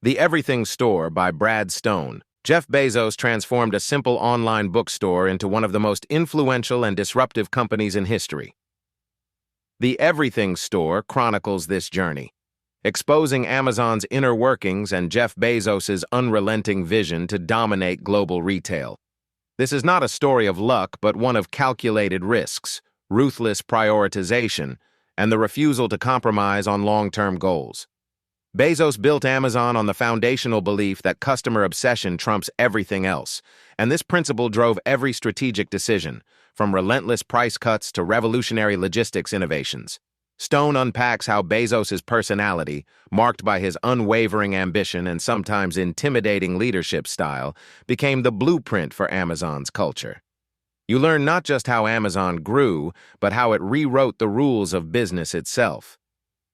The Everything Store by Brad Stone. Jeff Bezos transformed a simple online bookstore into one of the most influential and disruptive companies in history. The Everything Store chronicles this journey, exposing Amazon's inner workings and Jeff Bezos's unrelenting vision to dominate global retail. This is not a story of luck, but one of calculated risks, ruthless prioritization, and the refusal to compromise on long-term goals. Bezos built Amazon on the foundational belief that customer obsession trumps everything else, and this principle drove every strategic decision, from relentless price cuts to revolutionary logistics innovations. Stone unpacks how Bezos's personality, marked by his unwavering ambition and sometimes intimidating leadership style, became the blueprint for Amazon's culture. You learn not just how Amazon grew, but how it rewrote the rules of business itself.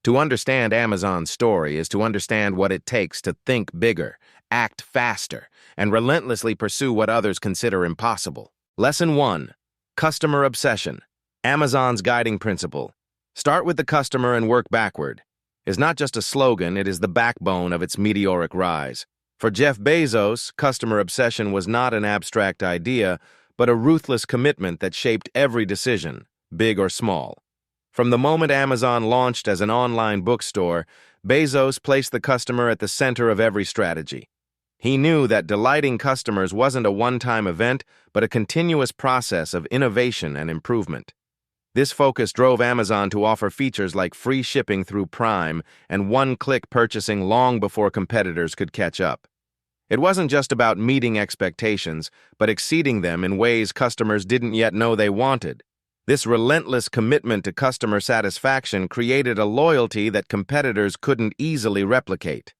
To understand Amazon's story is to understand what it takes to think bigger, act faster, and relentlessly pursue what others consider impossible. Lesson 1. Customer Obsession. Amazon's guiding principle. Start with the customer and work backward. Is not just a slogan, it is the backbone of its meteoric rise. For Jeff Bezos, customer obsession was not an abstract idea, but a ruthless commitment that shaped every decision, big or small. From the moment Amazon launched as an online bookstore, Bezos placed the customer at the center of every strategy. He knew that delighting customers wasn't a one-time event, but a continuous process of innovation and improvement. This focus drove Amazon to offer features like free shipping through Prime and one-click purchasing long before competitors could catch up. It wasn't just about meeting expectations, but exceeding them in ways customers didn't yet know they wanted. This relentless commitment to customer satisfaction created a loyalty that competitors couldn't easily replicate.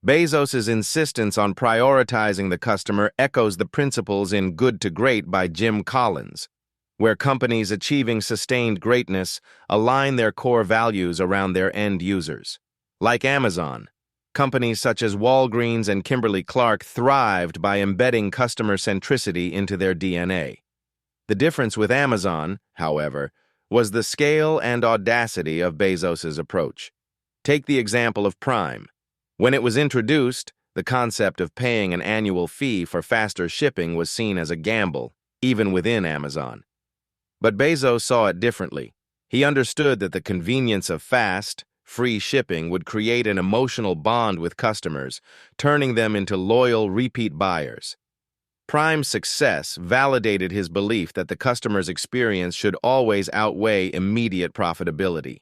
Bezos's insistence on prioritizing the customer echoes the principles in Good to Great by Jim Collins, where companies achieving sustained greatness align their core values around their end users. Like Amazon, companies such as Walgreens and Kimberly-Clark thrived by embedding customer centricity into their DNA. The difference with Amazon, however, was the scale and audacity of Bezos's approach. Take the example of Prime. When it was introduced, the concept of paying an annual fee for faster shipping was seen as a gamble, even within Amazon. But Bezos saw it differently. He understood that the convenience of fast, free shipping would create an emotional bond with customers, turning them into loyal repeat buyers. Prime's success validated his belief that the customer's experience should always outweigh immediate profitability.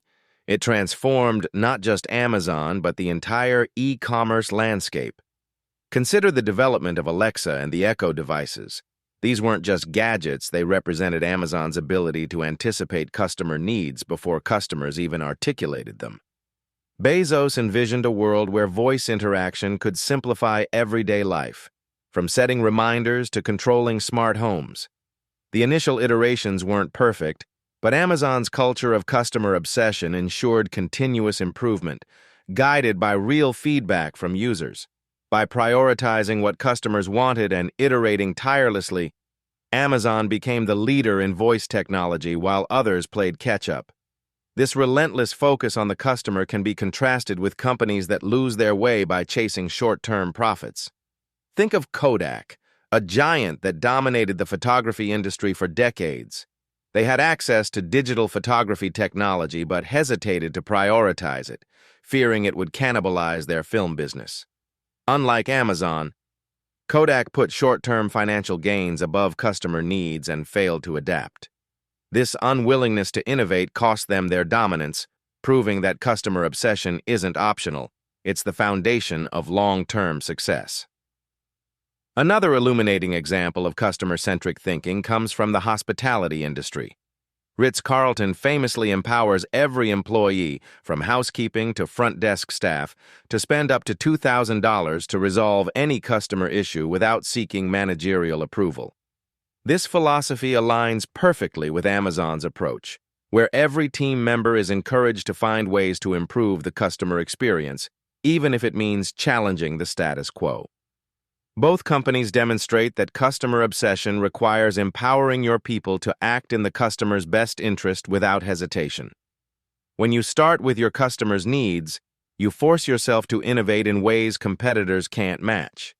It transformed not just Amazon, but the entire e-commerce landscape. Consider the development of Alexa and the Echo devices. These weren't just gadgets, they represented Amazon's ability to anticipate customer needs before customers even articulated them. Bezos envisioned a world where voice interaction could simplify everyday life, from setting reminders to controlling smart homes. The initial iterations weren't perfect, but Amazon's culture of customer obsession ensured continuous improvement, guided by real feedback from users. By prioritizing what customers wanted and iterating tirelessly, Amazon became the leader in voice technology while others played catch-up. This relentless focus on the customer can be contrasted with companies that lose their way by chasing short-term profits. Think of Kodak, a giant that dominated the photography industry for decades. They had access to digital photography technology but hesitated to prioritize it, fearing it would cannibalize their film business. Unlike Amazon, Kodak put short-term financial gains above customer needs and failed to adapt. This unwillingness to innovate cost them their dominance, proving that customer obsession isn't optional, it's the foundation of long-term success. Another illuminating example of customer-centric thinking comes from the hospitality industry. Ritz-Carlton famously empowers every employee, from housekeeping to front desk staff, to spend up to $2,000 to resolve any customer issue without seeking managerial approval. This philosophy aligns perfectly with Amazon's approach, where every team member is encouraged to find ways to improve the customer experience, even if it means challenging the status quo. Both companies demonstrate that customer obsession requires empowering your people to act in the customer's best interest without hesitation. When you start with your customer's needs, You force yourself to innovate in ways competitors can't match.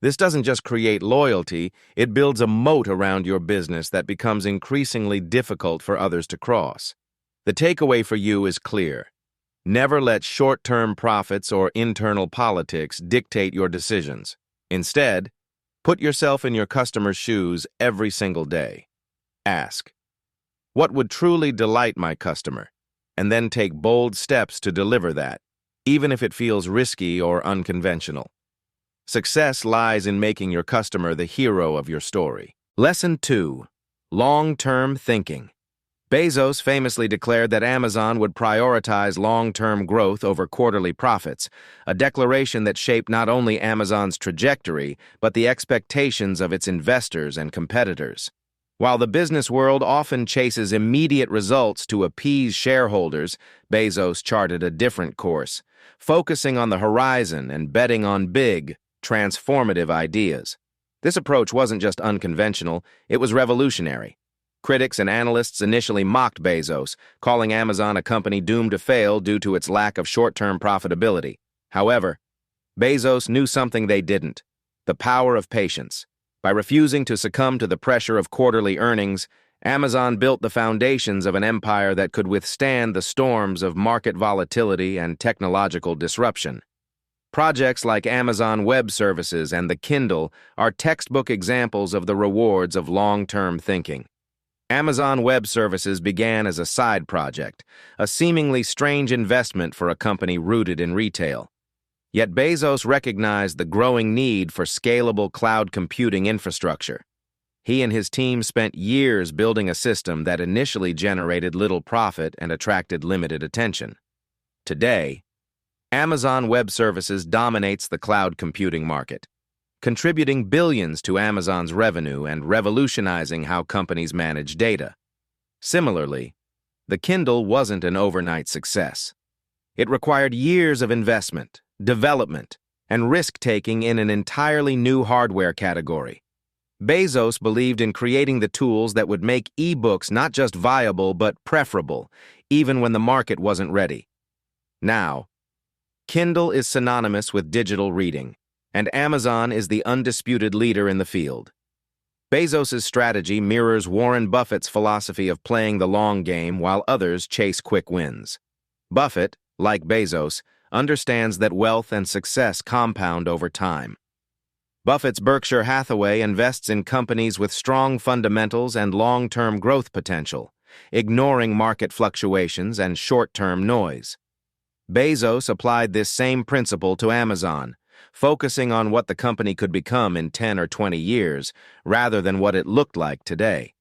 This doesn't just create loyalty, it builds a moat around your business that becomes increasingly difficult for others to cross. The takeaway for you is clear. Never let short-term profits or internal politics dictate your decisions. Instead, put yourself in your customer's shoes every single day. Ask, what would truly delight my customer? And then take bold steps to deliver that, even if it feels risky or unconventional. Success lies in making your customer the hero of your story. Lesson 2. Long-term thinking. Bezos famously declared that Amazon would prioritize long-term growth over quarterly profits, a declaration that shaped not only Amazon's trajectory, but the expectations of its investors and competitors. While the business world often chases immediate results to appease shareholders, Bezos charted a different course, focusing on the horizon and betting on big, transformative ideas. This approach wasn't just unconventional, it was revolutionary. Critics and analysts initially mocked Bezos, calling Amazon a company doomed to fail due to its lack of short-term profitability. However, Bezos knew something they didn't: the power of patience. By refusing to succumb to the pressure of quarterly earnings, Amazon built the foundations of an empire that could withstand the storms of market volatility and technological disruption. Projects like Amazon Web Services and the Kindle are textbook examples of the rewards of long-term thinking. Amazon Web Services began as a side project, a seemingly strange investment for a company rooted in retail. Yet Bezos recognized the growing need for scalable cloud computing infrastructure. He and his team spent years building a system that initially generated little profit and attracted limited attention. Today, Amazon Web Services dominates the cloud computing market, contributing billions to Amazon's revenue and revolutionizing how companies manage data. Similarly, the Kindle wasn't an overnight success. It required years of investment, development, and risk-taking in an entirely new hardware category. Bezos believed in creating the tools that would make e-books not just viable but preferable, even when the market wasn't ready. Now, Kindle is synonymous with digital reading, and Amazon is the undisputed leader in the field. Bezos' strategy mirrors Warren Buffett's philosophy of playing the long game while others chase quick wins. Buffett, like Bezos, understands that wealth and success compound over time. Buffett's Berkshire Hathaway invests in companies with strong fundamentals and long-term growth potential, ignoring market fluctuations and short-term noise. Bezos applied this same principle to Amazon, focusing on what the company could become in 10 or 20 years, rather than what it looked like today.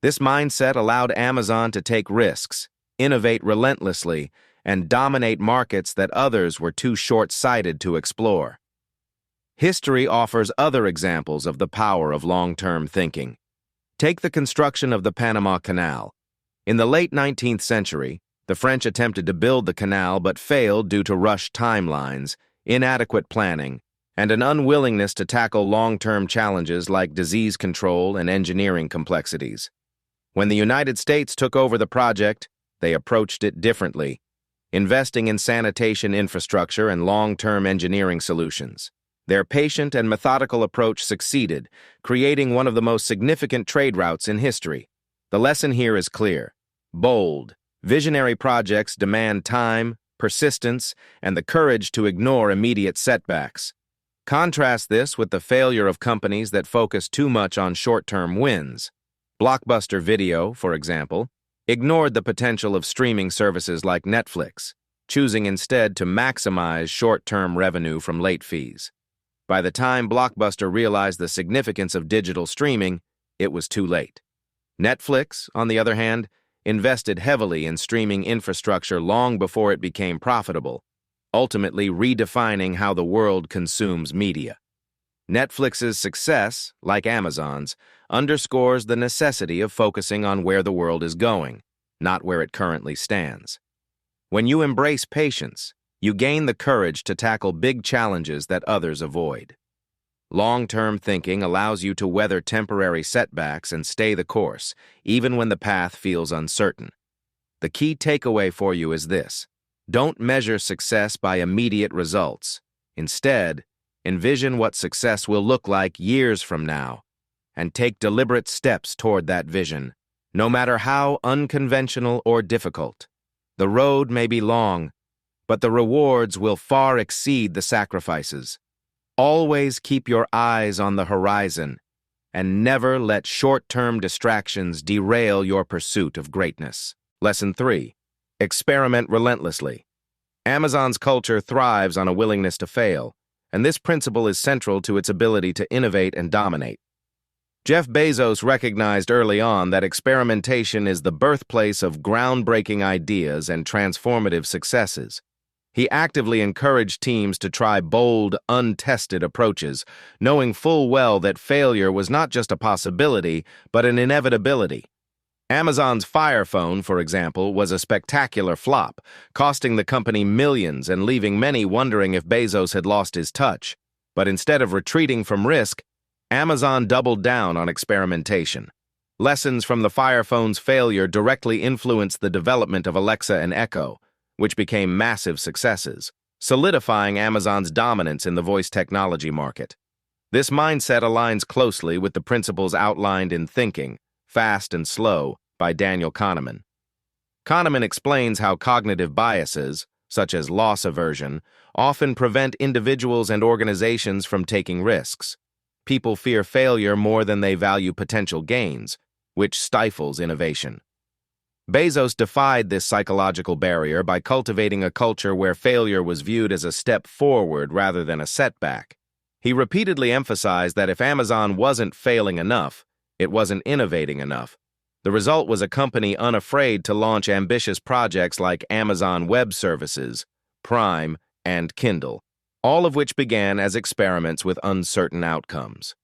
This mindset allowed Amazon to take risks, innovate relentlessly, and dominate markets that others were too short-sighted to explore. History offers other examples of the power of long-term thinking. Take the construction of the Panama Canal. In the late 19th century, the French attempted to build the canal but failed due to rushed timelines, inadequate planning, and an unwillingness to tackle long-term challenges like disease control and engineering complexities. When the United States took over the project, they approached it differently, investing in sanitation infrastructure and long-term engineering solutions. Their patient and methodical approach succeeded, creating one of the most significant trade routes in history. The lesson here is clear. Bold, visionary projects demand time, persistence, and the courage to ignore immediate setbacks. Contrast this with the failure of companies that focus too much on short-term wins. Blockbuster Video, for example, ignored the potential of streaming services like Netflix, choosing instead to maximize short-term revenue from late fees. By the time Blockbuster realized the significance of digital streaming, it was too late. Netflix, on the other hand, invested heavily in streaming infrastructure long before it became profitable, ultimately redefining how the world consumes media. Netflix's success, like Amazon's, underscores the necessity of focusing on where the world is going, not where it currently stands. When you embrace patience, you gain the courage to tackle big challenges that others avoid. Long-term thinking allows you to weather temporary setbacks and stay the course, even when the path feels uncertain. The key takeaway for you is this: Don't measure success by immediate results. Instead, envision what success will look like years from now, and take deliberate steps toward that vision, no matter how unconventional or difficult. The road may be long, but the rewards will far exceed the sacrifices. Always keep your eyes on the horizon, and never let short-term distractions derail your pursuit of greatness. Lesson 3. Experiment relentlessly. Amazon's culture thrives on a willingness to fail, and this principle is central to its ability to innovate and dominate. Jeff Bezos recognized early on that experimentation is the birthplace of groundbreaking ideas and transformative successes. He actively encouraged teams to try bold, untested approaches, knowing full well that failure was not just a possibility, but an inevitability. Amazon's Fire Phone, for example, was a spectacular flop, costing the company millions and leaving many wondering if Bezos had lost his touch. But instead of retreating from risk, Amazon doubled down on experimentation. Lessons from the Fire Phone's failure directly influenced the development of Alexa and Echo, which became massive successes, solidifying Amazon's dominance in the voice technology market. This mindset aligns closely with the principles outlined in Thinking, Fast and Slow by Daniel Kahneman. Kahneman explains how cognitive biases, such as loss aversion, often prevent individuals and organizations from taking risks. People fear failure more than they value potential gains, which stifles innovation. Bezos defied this psychological barrier by cultivating a culture where failure was viewed as a step forward rather than a setback. He repeatedly emphasized that if Amazon wasn't failing enough, it wasn't innovating enough. The result was a company unafraid to launch ambitious projects like Amazon Web Services, Prime, and Kindle, all of which began as experiments with uncertain outcomes.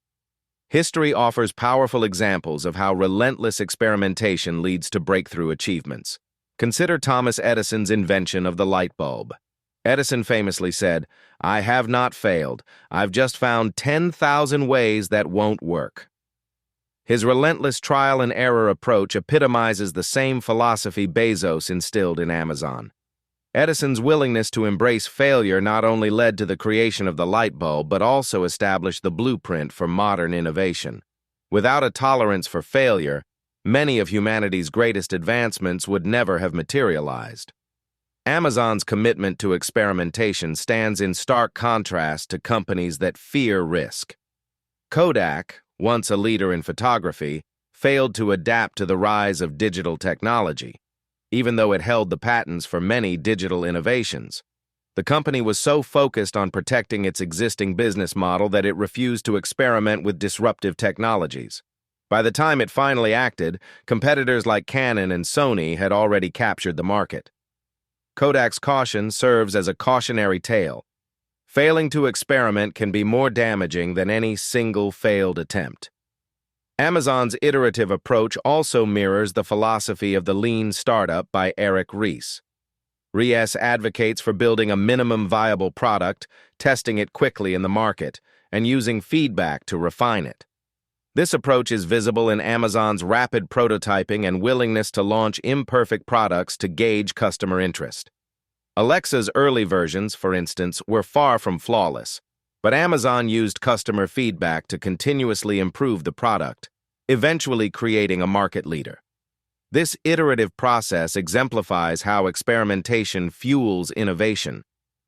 History offers powerful examples of how relentless experimentation leads to breakthrough achievements. Consider Thomas Edison's invention of the light bulb. Edison famously said, "I have not failed. I've just found 10,000 ways that won't work." His relentless trial-and-error approach epitomizes the same philosophy Bezos instilled in Amazon. Edison's willingness to embrace failure not only led to the creation of the light bulb, but also established the blueprint for modern innovation. Without a tolerance for failure, many of humanity's greatest advancements would never have materialized. Amazon's commitment to experimentation stands in stark contrast to companies that fear risk. Kodak, once a leader in photography, failed to adapt to the rise of digital technology, even though it held the patents for many digital innovations. The company was so focused on protecting its existing business model that it refused to experiment with disruptive technologies. By the time it finally acted, competitors like Canon and Sony had already captured the market. Kodak's caution serves as a cautionary tale. Failing to experiment can be more damaging than any single failed attempt. Amazon's iterative approach also mirrors the philosophy of the lean startup by Eric Ries. Ries advocates for building a minimum viable product, testing it quickly in the market, and using feedback to refine it. This approach is visible in Amazon's rapid prototyping and willingness to launch imperfect products to gauge customer interest. Alexa's early versions, for instance, were far from flawless, but Amazon used customer feedback to continuously improve the product, eventually creating a market leader. This iterative process exemplifies how experimentation fuels innovation.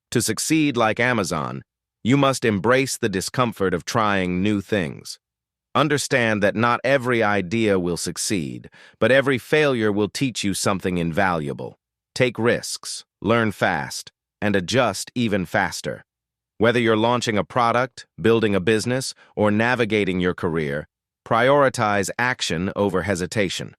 To succeed like Amazon, you must embrace the discomfort of trying new things. Understand that not every idea will succeed, but every failure will teach you something invaluable. Take risks, learn fast, and adjust even faster. Whether you're launching a product, building a business, or navigating your career, prioritize action over hesitation.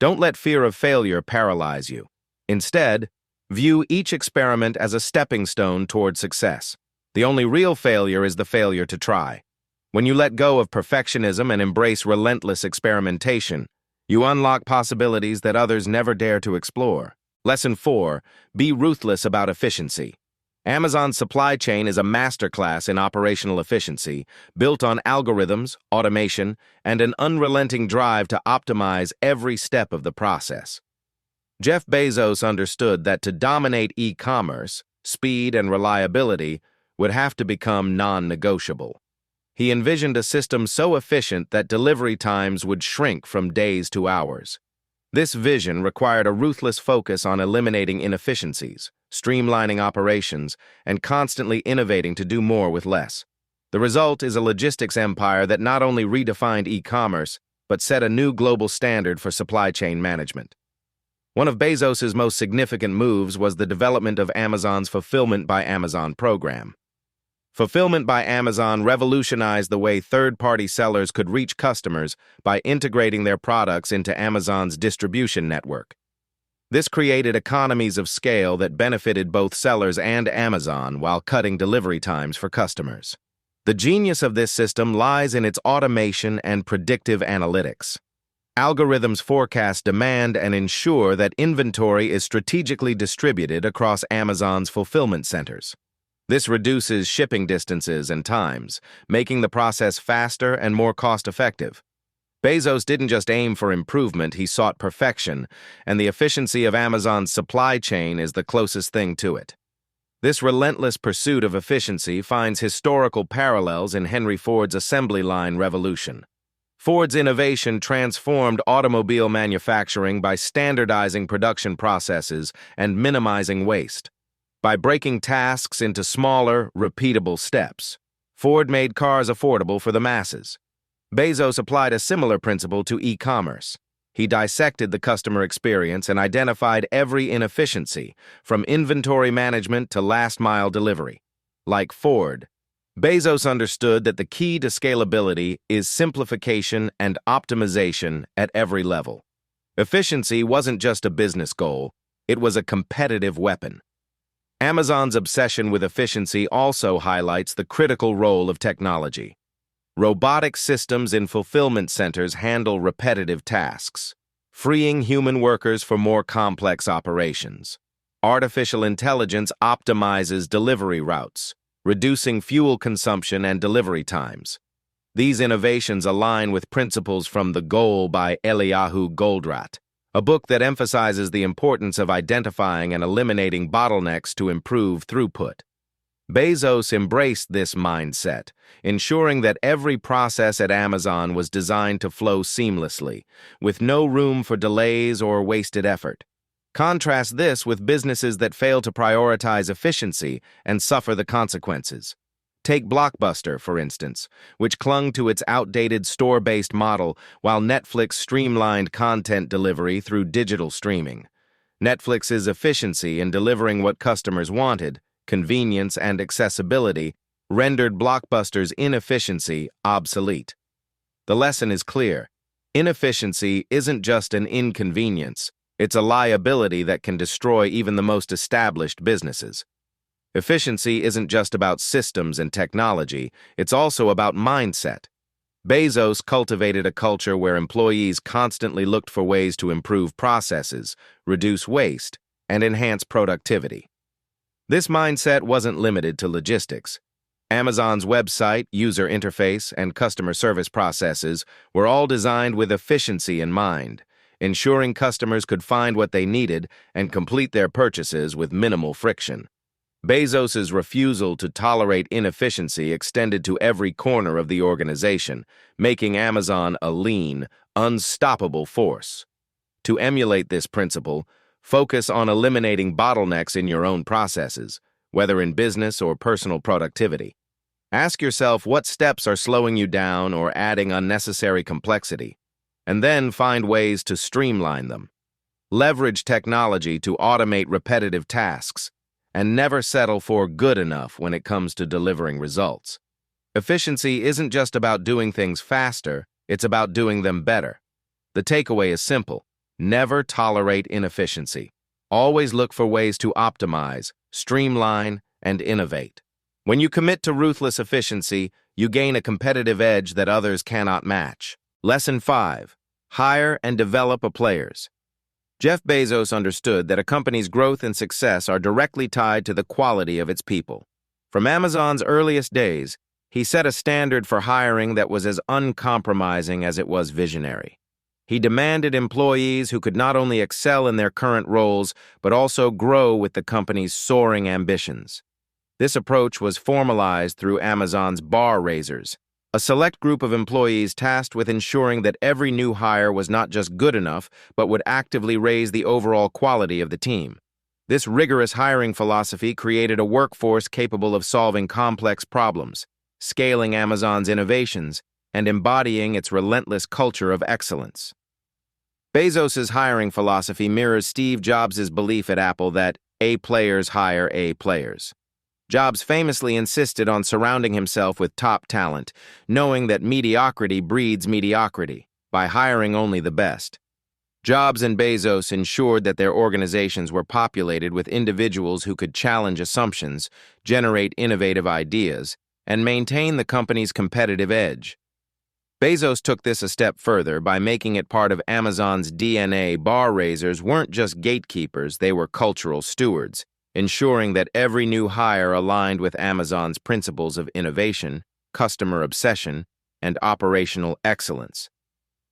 Don't let fear of failure paralyze you. Instead, view each experiment as a stepping stone toward success. The only real failure is the failure to try. When you let go of perfectionism and embrace relentless experimentation, you unlock possibilities that others never dare to explore. Lesson 4. Be ruthless about efficiency. Amazon's supply chain is a masterclass in operational efficiency, built on algorithms, automation, and an unrelenting drive to optimize every step of the process. Jeff Bezos understood that to dominate e-commerce, speed and reliability would have to become non-negotiable. He envisioned a system so efficient that delivery times would shrink from days to hours. This vision required a ruthless focus on eliminating inefficiencies, streamlining operations, and constantly innovating to do more with less. The result is a logistics empire that not only redefined e-commerce, but set a new global standard for supply chain management. One of Bezos's most significant moves was the development of Amazon's Fulfillment by Amazon program. Fulfillment by Amazon revolutionized the way third-party sellers could reach customers by integrating their products into Amazon's distribution network. This created economies of scale that benefited both sellers and Amazon while cutting delivery times for customers. The genius of this system lies in its automation and predictive analytics. Algorithms forecast demand and ensure that inventory is strategically distributed across Amazon's fulfillment centers. This reduces shipping distances and times, making the process faster and more cost-effective. Bezos didn't just aim for improvement, he sought perfection, and the efficiency of Amazon's supply chain is the closest thing to it. This relentless pursuit of efficiency finds historical parallels in Henry Ford's assembly line revolution. Ford's innovation transformed automobile manufacturing by standardizing production processes and minimizing waste. By breaking tasks into smaller, repeatable steps, Ford made cars affordable for the masses. Bezos applied a similar principle to e-commerce. He dissected the customer experience and identified every inefficiency, from inventory management to last-mile delivery. Like Ford, Bezos understood that the key to scalability is simplification and optimization at every level. Efficiency wasn't just a business goal, it was a competitive weapon. Amazon's obsession with efficiency also highlights the critical role of technology. Robotic systems in fulfillment centers handle repetitive tasks, freeing human workers for more complex operations. Artificial intelligence optimizes delivery routes, reducing fuel consumption and delivery times. These innovations align with principles from The Goal by Eliyahu Goldratt, a book that emphasizes the importance of identifying and eliminating bottlenecks to improve throughput. Bezos embraced this mindset, ensuring that every process at Amazon was designed to flow seamlessly, with no room for delays or wasted effort. Contrast this with businesses that fail to prioritize efficiency and suffer the consequences. Take Blockbuster, for instance, which clung to its outdated store-based model while Netflix streamlined content delivery through digital streaming. Netflix's efficiency in delivering what customers wanted, convenience and accessibility, rendered Blockbuster's inefficiency obsolete. The lesson is clear. Inefficiency isn't just an inconvenience, it's a liability that can destroy even the most established businesses. Efficiency isn't just about systems and technology, it's also about mindset. Bezos cultivated a culture where employees constantly looked for ways to improve processes, reduce waste, and enhance productivity. This mindset wasn't limited to logistics. Amazon's website, user interface, and customer service processes were all designed with efficiency in mind, ensuring customers could find what they needed and complete their purchases with minimal friction. Bezos's refusal to tolerate inefficiency extended to every corner of the organization, making Amazon a lean, unstoppable force. To emulate this principle, focus on eliminating bottlenecks in your own processes, whether in business or personal productivity. Ask yourself what steps are slowing you down or adding unnecessary complexity, and then find ways to streamline them. Leverage technology to automate repetitive tasks, and never settle for good enough when it comes to delivering results. Efficiency isn't just about doing things faster, it's about doing them better. The takeaway is simple. Never tolerate inefficiency. Always look for ways to optimize, streamline, and innovate. When you commit to ruthless efficiency, you gain a competitive edge that others cannot match. Lesson 5. Hire and develop a players. Jeff Bezos understood that a company's growth and success are directly tied to the quality of its people. From Amazon's earliest days, he set a standard for hiring that was as uncompromising as it was visionary. He demanded employees who could not only excel in their current roles, but also grow with the company's soaring ambitions. This approach was formalized through Amazon's bar raisers, a select group of employees tasked with ensuring that every new hire was not just good enough, but would actively raise the overall quality of the team. This rigorous hiring philosophy created a workforce capable of solving complex problems, scaling Amazon's innovations, and embodying its relentless culture of excellence. Bezos's hiring philosophy mirrors Steve Jobs' belief at Apple that A players hire A players. Jobs famously insisted on surrounding himself with top talent, knowing that mediocrity breeds mediocrity, by hiring only the best. Jobs and Bezos ensured that their organizations were populated with individuals who could challenge assumptions, generate innovative ideas, and maintain the company's competitive edge. Bezos took this a step further by making it part of Amazon's DNA. Bar raisers weren't just gatekeepers, they were cultural stewards, ensuring that every new hire aligned with Amazon's principles of innovation, customer obsession, and operational excellence.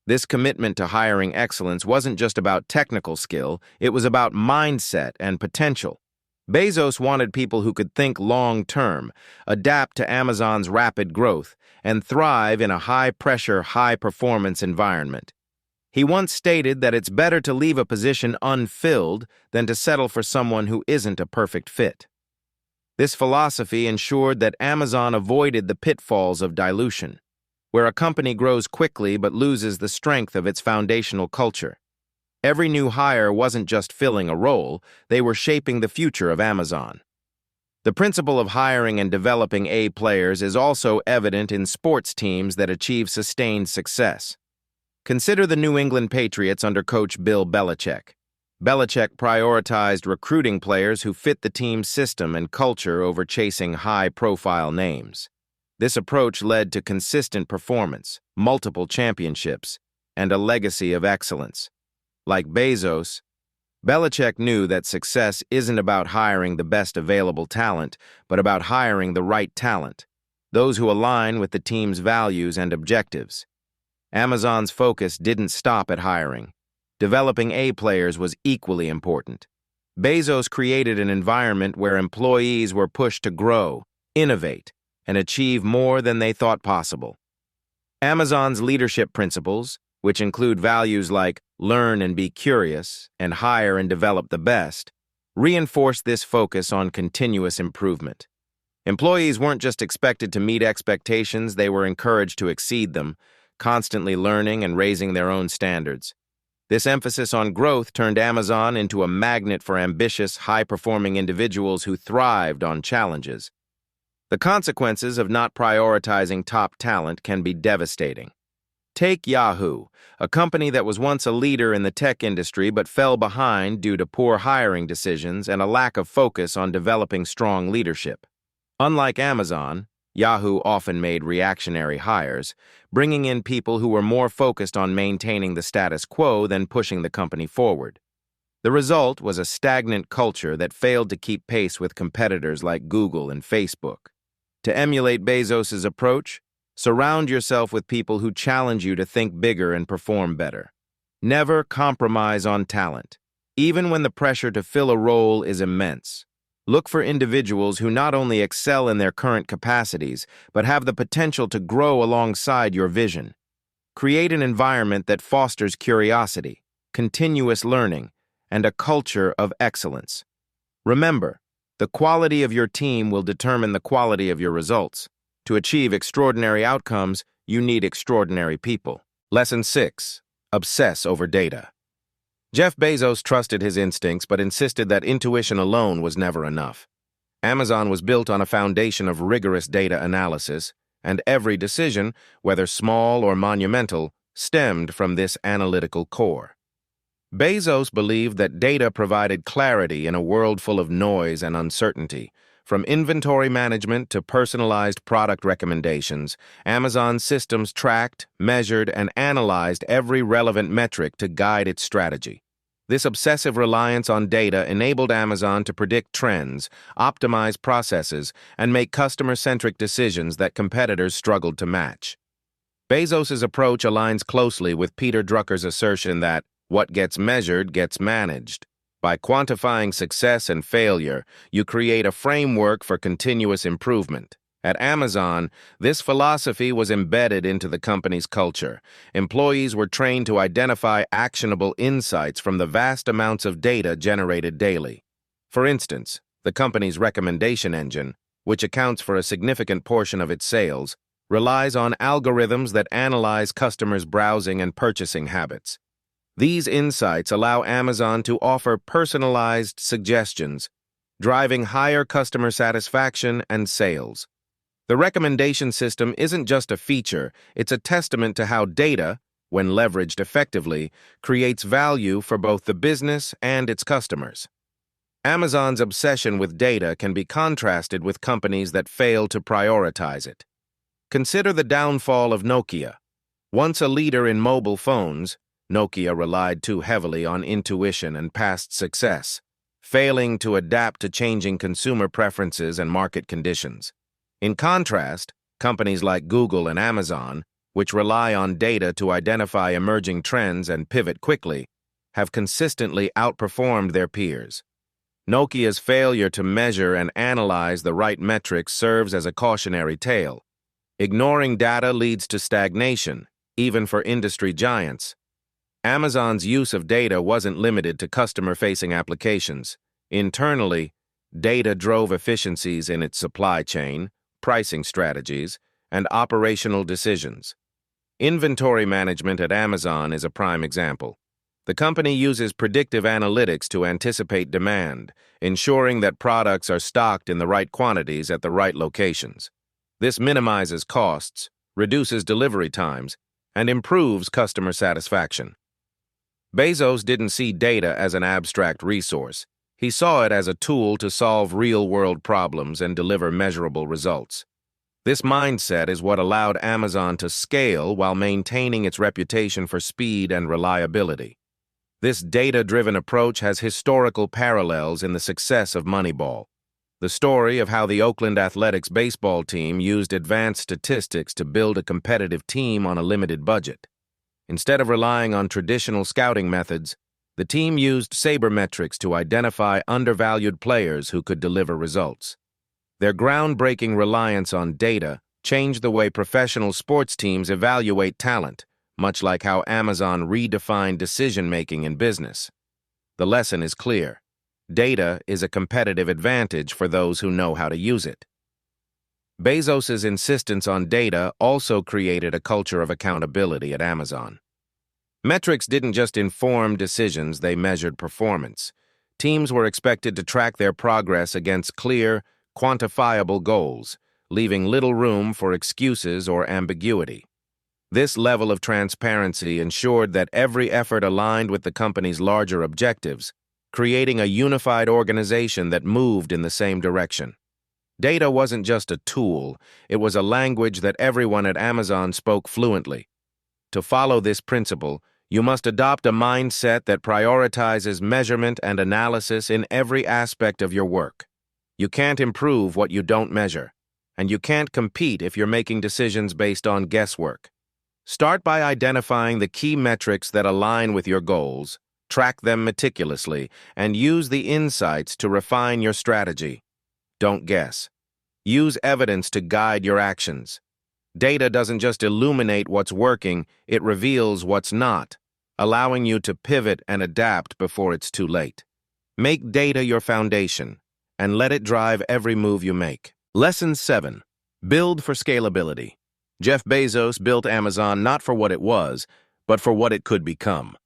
This commitment to hiring excellence wasn't just about technical skill, it was about mindset and potential. Bezos wanted people who could think long-term, adapt to Amazon's rapid growth, and thrive in a high-pressure, high-performance environment. He once stated that it's better to leave a position unfilled than to settle for someone who isn't a perfect fit. This philosophy ensured that Amazon avoided the pitfalls of dilution, where a company grows quickly but loses the strength of its foundational culture. Every new hire wasn't just filling a role, they were shaping the future of Amazon. The principle of hiring and developing A players is also evident in sports teams that achieve sustained success. Consider the New England Patriots under coach Bill Belichick. Belichick prioritized recruiting players who fit the team's system and culture over chasing high-profile names. This approach led to consistent performance, multiple championships, and a legacy of excellence. Like Bezos, Belichick knew that success isn't about hiring the best available talent, but about hiring the right talent, those who align with the team's values and objectives. Amazon's focus didn't stop at hiring. Developing A players was equally important. Bezos created an environment where employees were pushed to grow, innovate, and achieve more than they thought possible. Amazon's leadership principles, which include values like learn and be curious and hire and develop the best, reinforce this focus on continuous improvement. Employees weren't just expected to meet expectations, they were encouraged to exceed them, constantly learning and raising their own standards. This emphasis on growth turned Amazon into a magnet for ambitious, high-performing individuals who thrived on challenges. The consequences of not prioritizing top talent can be devastating. Take Yahoo, a company that was once a leader in the tech industry but fell behind due to poor hiring decisions and a lack of focus on developing strong leadership. Unlike Amazon, Yahoo often made reactionary hires, bringing in people who were more focused on maintaining the status quo than pushing the company forward. The result was a stagnant culture that failed to keep pace with competitors like Google and Facebook. To emulate Bezos's approach, surround yourself with people who challenge you to think bigger and perform better. Never compromise on talent, even when the pressure to fill a role is immense. Look for individuals who not only excel in their current capacities, but have the potential to grow alongside your vision. Create an environment that fosters curiosity, continuous learning, and a culture of excellence. Remember, the quality of your team will determine the quality of your results. To achieve extraordinary outcomes, you need extraordinary people. Lesson 6. Obsess over data. Jeff Bezos trusted his instincts but insisted that intuition alone was never enough. Amazon was built on a foundation of rigorous data analysis, and every decision, whether small or monumental, stemmed from this analytical core. Bezos believed that data provided clarity in a world full of noise and uncertainty. From inventory management to personalized product recommendations, Amazon's systems tracked, measured, and analyzed every relevant metric to guide its strategy. This obsessive reliance on data enabled Amazon to predict trends, optimize processes, and make customer-centric decisions that competitors struggled to match. Bezos's approach aligns closely with Peter Drucker's assertion that what gets measured gets managed. By quantifying success and failure, you create a framework for continuous improvement. At Amazon, this philosophy was embedded into the company's culture. Employees were trained to identify actionable insights from the vast amounts of data generated daily. For instance, the company's recommendation engine, which accounts for a significant portion of its sales, relies on algorithms that analyze customers' browsing and purchasing habits. These insights allow Amazon to offer personalized suggestions, driving higher customer satisfaction and sales. The recommendation system isn't just a feature, it's a testament to how data, when leveraged effectively, creates value for both the business and its customers. Amazon's obsession with data can be contrasted with companies that fail to prioritize it. Consider the downfall of Nokia. Once a leader in mobile phones, Nokia relied too heavily on intuition and past success, failing to adapt to changing consumer preferences and market conditions. In contrast, companies like Google and Amazon, which rely on data to identify emerging trends and pivot quickly, have consistently outperformed their peers. Nokia's failure to measure and analyze the right metrics serves as a cautionary tale. Ignoring data leads to stagnation, even for industry giants. Amazon's use of data wasn't limited to customer-facing applications. Internally, data drove efficiencies in its supply chain, pricing strategies, and operational decisions. Inventory management at Amazon is a prime example. The company uses predictive analytics to anticipate demand, ensuring that products are stocked in the right quantities at the right locations. This minimizes costs, reduces delivery times, and improves customer satisfaction. Bezos didn't see data as an abstract resource. He saw it as a tool to solve real-world problems and deliver measurable results. This mindset is what allowed Amazon to scale while maintaining its reputation for speed and reliability. This data-driven approach has historical parallels in the success of Moneyball, the story of how the Oakland Athletics baseball team used advanced statistics to build a competitive team on a limited budget. Instead of relying on traditional scouting methods, the team used sabermetrics to identify undervalued players who could deliver results. Their groundbreaking reliance on data changed the way professional sports teams evaluate talent, much like how Amazon redefined decision-making in business. The lesson is clear. Data is a competitive advantage for those who know how to use it. Bezos's insistence on data also created a culture of accountability at Amazon. Metrics didn't just inform decisions, they measured performance. Teams were expected to track their progress against clear, quantifiable goals, leaving little room for excuses or ambiguity. This level of transparency ensured that every effort aligned with the company's larger objectives, creating a unified organization that moved in the same direction. Data wasn't just a tool, it was a language that everyone at Amazon spoke fluently. To follow this principle, you must adopt a mindset that prioritizes measurement and analysis in every aspect of your work. You can't improve what you don't measure, and you can't compete if you're making decisions based on guesswork. Start by identifying the key metrics that align with your goals, track them meticulously, and use the insights to refine your strategy. Don't guess. Use evidence to guide your actions. Data doesn't just illuminate what's working, it reveals what's not, allowing you to pivot and adapt before it's too late. Make data your foundation, and let it drive every move you make. Lesson 7. Build for scalability. Jeff Bezos built Amazon not for what it was, but for what it could become.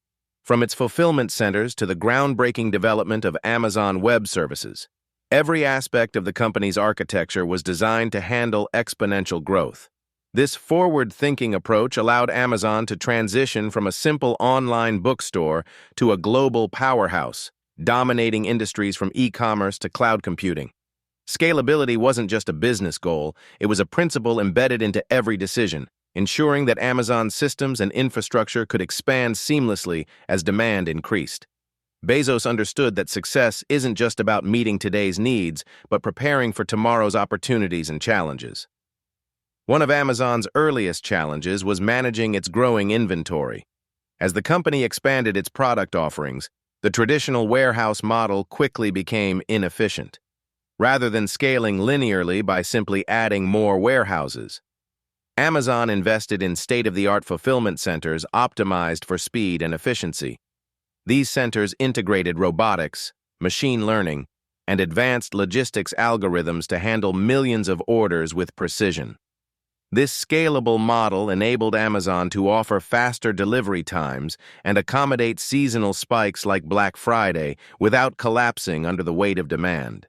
From its fulfillment centers to the groundbreaking development of Amazon Web Services, every aspect of the company's architecture was designed to handle exponential growth. This forward-thinking approach allowed Amazon to transition from a simple online bookstore to a global powerhouse, dominating industries from e-commerce to cloud computing. Scalability wasn't just a business goal, it was a principle embedded into every decision, ensuring that Amazon's systems and infrastructure could expand seamlessly as demand increased. Bezos understood that success isn't just about meeting today's needs, but preparing for tomorrow's opportunities and challenges. One of Amazon's earliest challenges was managing its growing inventory. As the company expanded its product offerings, the traditional warehouse model quickly became inefficient. Rather than scaling linearly by simply adding more warehouses, Amazon invested in state-of-the-art fulfillment centers optimized for speed and efficiency. These centers integrated robotics, machine learning, and advanced logistics algorithms to handle millions of orders with precision. This scalable model enabled Amazon to offer faster delivery times and accommodate seasonal spikes like Black Friday without collapsing under the weight of demand.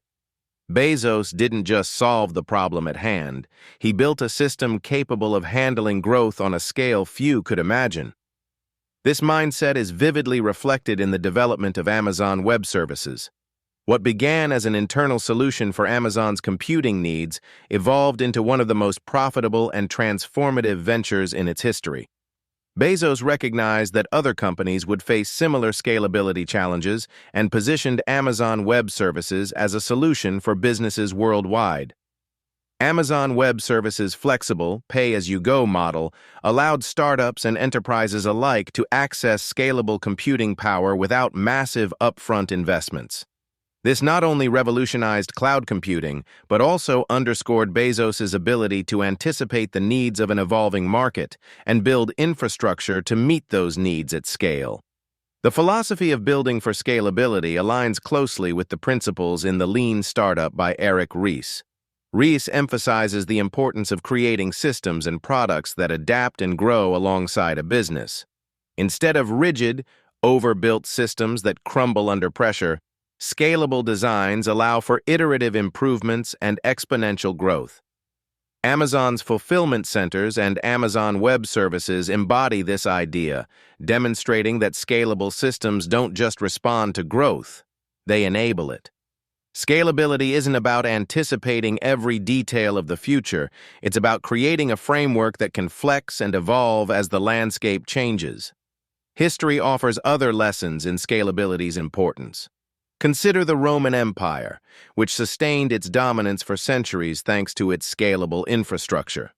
Bezos didn't just solve the problem at hand, he built a system capable of handling growth on a scale few could imagine. This mindset is vividly reflected in the development of Amazon Web Services. What began as an internal solution for Amazon's computing needs evolved into one of the most profitable and transformative ventures in its history. Bezos recognized that other companies would face similar scalability challenges and positioned Amazon Web Services as a solution for businesses worldwide. Amazon Web Services' flexible, pay-as-you-go model allowed startups and enterprises alike to access scalable computing power without massive upfront investments. This not only revolutionized cloud computing, but also underscored Bezos' ability to anticipate the needs of an evolving market and build infrastructure to meet those needs at scale. The philosophy of building for scalability aligns closely with the principles in The Lean Startup by Eric Ries. Ries emphasizes the importance of creating systems and products that adapt and grow alongside a business. Instead of rigid, overbuilt systems that crumble under pressure, scalable designs allow for iterative improvements and exponential growth. Amazon's fulfillment centers and Amazon Web Services embody this idea, demonstrating that scalable systems don't just respond to growth, they enable it. Scalability isn't about anticipating every detail of the future, it's about creating a framework that can flex and evolve as the landscape changes. History offers other lessons in scalability's importance. Consider the Roman Empire, which sustained its dominance for centuries thanks to its scalable infrastructure.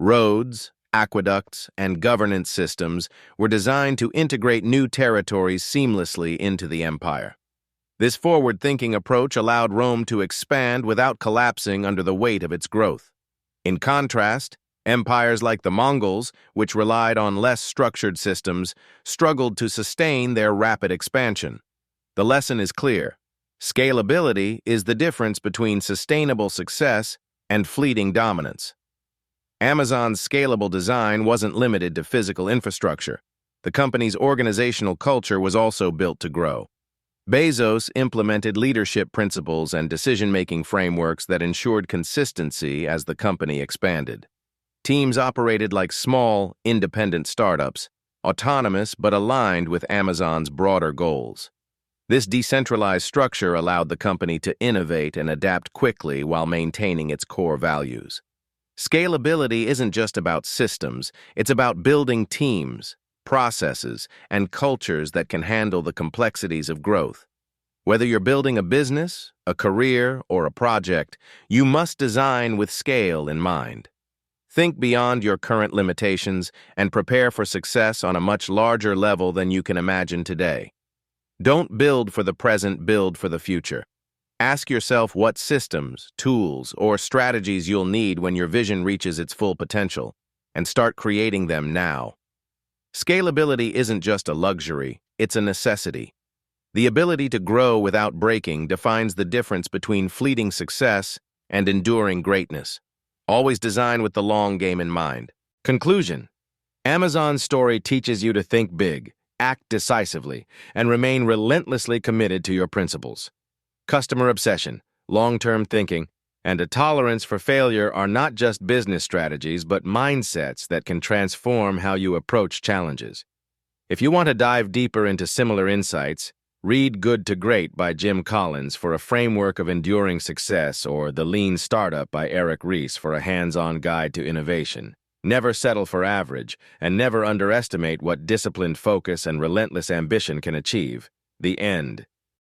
Roads, aqueducts, and governance systems were designed to integrate new territories seamlessly into the empire. This forward-thinking approach allowed Rome to expand without collapsing under the weight of its growth. In contrast, empires like the Mongols, which relied on less structured systems, struggled to sustain their rapid expansion. The lesson is clear. Scalability is the difference between sustainable success and fleeting dominance. Amazon's scalable design wasn't limited to physical infrastructure. The company's organizational culture was also built to grow. Bezos implemented leadership principles and decision-making frameworks that ensured consistency as the company expanded. Teams operated like small, independent startups, autonomous but aligned with Amazon's broader goals. This decentralized structure allowed the company to innovate and adapt quickly while maintaining its core values. Scalability isn't just about systems, it's about building teams, processes, and cultures that can handle the complexities of growth. Whether you're building a business, a career, or a project, you must design with scale in mind. Think beyond your current limitations and prepare for success on a much larger level than you can imagine today. Don't build for the present, build for the future. Ask yourself what systems, tools, or strategies you'll need when your vision reaches its full potential, and start creating them now. Scalability isn't just a luxury, it's a necessity. The ability to grow without breaking defines the difference between fleeting success and enduring greatness. Always design with the long game in mind. Conclusion: Amazon's story teaches you to think big, act decisively, and remain relentlessly committed to your principles. Customer obsession, long-term thinking, and a tolerance for failure are not just business strategies, but mindsets that can transform how you approach challenges. If you want to dive deeper into similar insights, read Good to Great by Jim Collins for a framework of enduring success, or The Lean Startup by Eric Ries for a hands-on guide to innovation. Never settle for average, and never underestimate what disciplined focus and relentless ambition can achieve. The end.